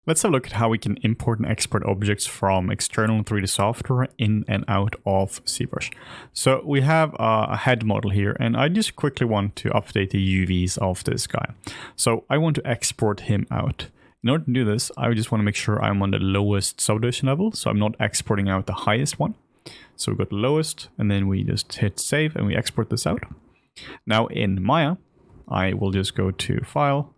Let's have a look at how we can import and export objects from external 3D software in and out of Zbrush. So we have a head model here, and I just quickly want to update the UVs of this guy. So I want to export him out. In order to do this, I just want to make sure I'm on the lowest subdivision level, so I'm not exporting out the highest one. So we go to lowest, and then we just hit save, and we export this out. Now in Maya, I will just go to File,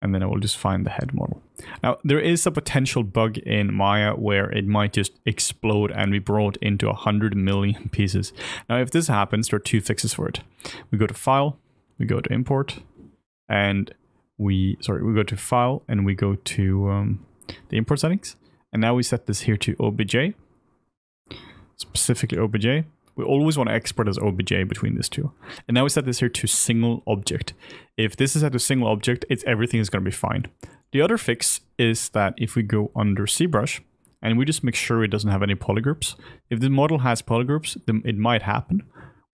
and then I will just find the head model. Now, there is a potential bug in Maya where it might just explode and be brought into 100 million pieces. Now, if this happens, there are two fixes for it. We go to File, we go to Import, and we go to File, and we go to the import settings. And now we set this here to OBJ, specifically OBJ. We always want to export as OBJ between these two. And now we set this here to single object. If this is set to single object, everything is going to be fine. The other fix is that if we go under Zbrush and we just make sure it doesn't have any polygroups, if the model has polygroups, then it might happen.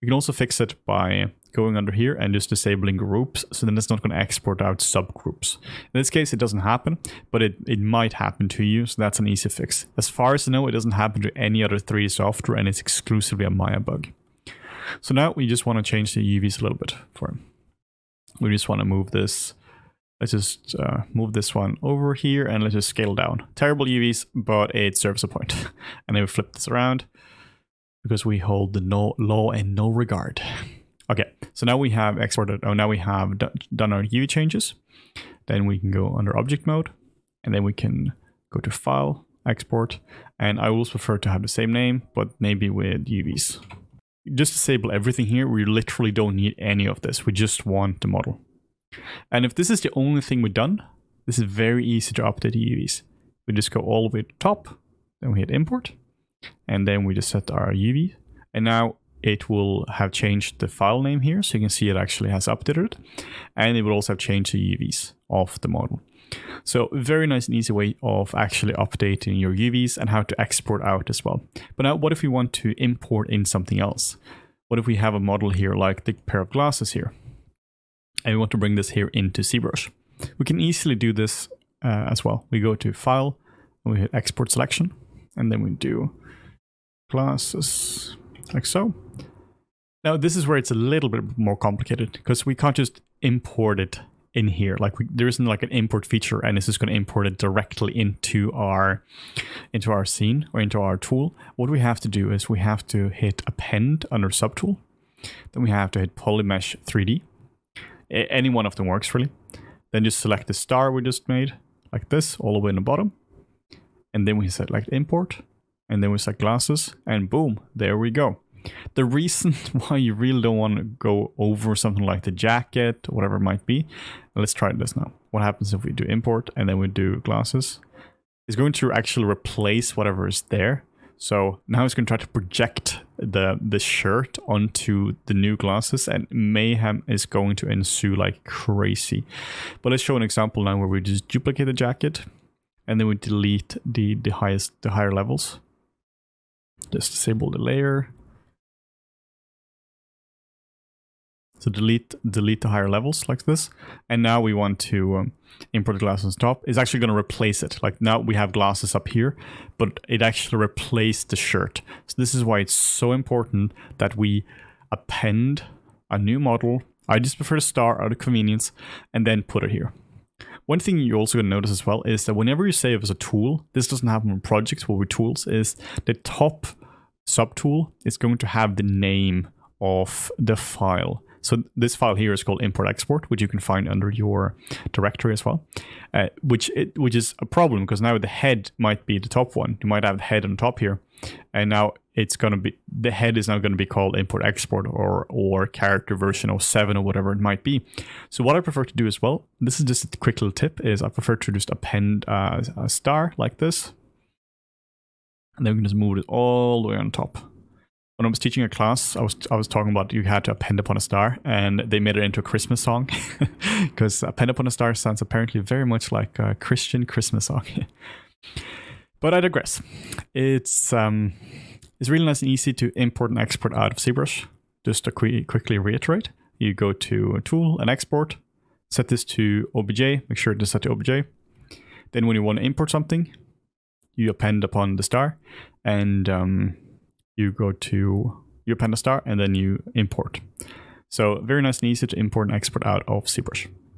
We can also fix it by going under here and just disabling groups, so then it's not going to export out subgroups. In this case, it doesn't happen, but it might happen to you, so that's an easy fix. As far as I know, it doesn't happen to any other 3D software, and it's exclusively a Maya bug. So now we just want to change the UVs a little bit for him. We just want to move this. Let's just move this one over here, and let's just scale down. Terrible UVs, but it serves a point. And then we flip this around, because we hold the no law and no regard. Okay, so now we have exported, now we have done our UV changes. Then we can go under object mode, and then we can go to File, Export, and I always prefer to have the same name, but maybe with UVs. Just disable everything here. We literally don't need any of this. We just want the model. And if this is the only thing we've done, this is very easy to update the UVs. We just go all the way to the top, then we hit Import, and then we just set our UV, and now it will have changed the file name here, so you can see it actually has updated it, and it will also have changed the UVs of the model. So very nice and easy way of actually updating your UVs and how to export out as well. But now what if we want to import in something else? What if we have a model here like the pair of glasses here, and we want to bring this here into Zbrush? We can easily do this as well. We go to File, and we hit Export Selection, and then we do glasses like so. Now this is where it's a little bit more complicated, because we can't just import it in here. Like there isn't like an import feature, and it's just going to import it directly into our scene or into our tool. What we have to do is we have to hit Append under Subtool. Then we have to hit Polymesh 3D. Any one of them works really. Then just select the star we just made like this all the way in the bottom. And then we select Import. And then we select glasses, and boom, there we go. The reason why you really don't want to go over something like the jacket, whatever it might be, let's try this now. What happens if we do import and then we do glasses? It's going to actually replace whatever is there. So now it's going to try to project the shirt onto the new glasses, and mayhem is going to ensue like crazy. But let's show an example now where we just duplicate the jacket, and then we delete the higher levels. Just disable the layer. So delete the higher levels like this. And now we want to import the glasses on top. It's actually going to replace it. Like now we have glasses up here, but it actually replaced the shirt. So this is why it's so important that we append a new model. I just prefer to star out of convenience and then put it here. One thing you're also going to notice as well is that whenever you save as a tool, this doesn't happen in projects, but with tools, is the top subtool is going to have the name of the file. So this file here is called import export, which you can find under your directory as well, which is a problem because now the head might be the top one. You might have the head on top here, and now it's going to be, the head is now going to be called import export or character version 07 or whatever it might be. So what I prefer to do as well, this is just a quick little tip, is I prefer to just append a star like this, and then we can just move it all the way on top. When I was teaching a class, I was talking about you had to append upon a star, and they made it into a Christmas song because append upon a star sounds apparently very much like a Christian Christmas song. But I digress. It's really nice and easy to import and export out of Zbrush. Just to quickly reiterate, you go to Tool and Export, set this to OBJ, make sure it is set to OBJ. Then when you want to import something, you append upon the star, and you append a star, and then you import. So very nice and easy to import and export out of ZBrush.